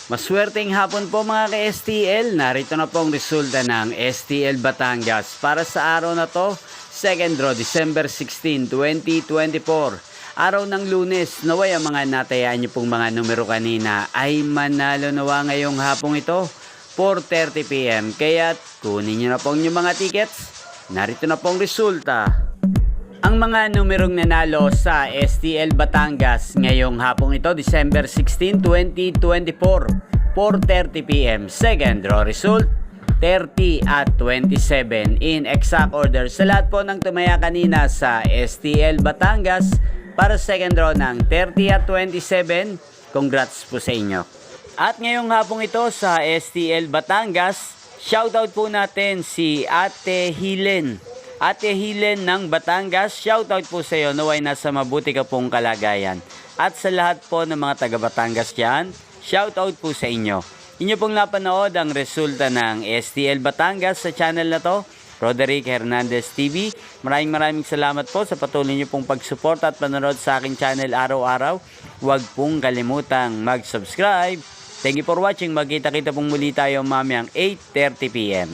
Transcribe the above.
Maswerteng hapon po mga ka-STL. Narito na po ang resulta ng STL Batangas para sa araw na to, second draw, December 16, 2024. Araw ng Lunes, naway ang mga natayaan niyo pong mga numero kanina ay manalo nawa ngayong hapong ito, 4:30 PM. Kaya kunin niyo na po yung mga tickets. Narito na po ang resulta. Ang mga numerong nanalo sa STL Batangas ngayong hapong ito, December 16, 2024, 4:30 PM. Second draw result, 30 at 27 in exact order. Sa lahat po ng tumaya kanina sa STL Batangas para second draw ng 30 at 27, congrats po sa inyo. At ngayong hapong ito sa STL Batangas, shoutout po natin si Ate Hilen. Ate Hilen ng Batangas, shoutout po sa iyo, naway nasa mabuti ka pong kalagayan. At sa lahat po ng mga taga Batangas dyan, shoutout po sa inyo. Inyo pong napanood ang resulta ng STL Batangas sa channel na to, Roderick Hernandez TV. Maraming salamat po sa patuloy niyo pong pagsuporta at panonood sa aking channel araw-araw. Huwag pong kalimutang mag-subscribe. Thank you for watching. Magkita-kita pong muli tayo mamayang 8:30 PM.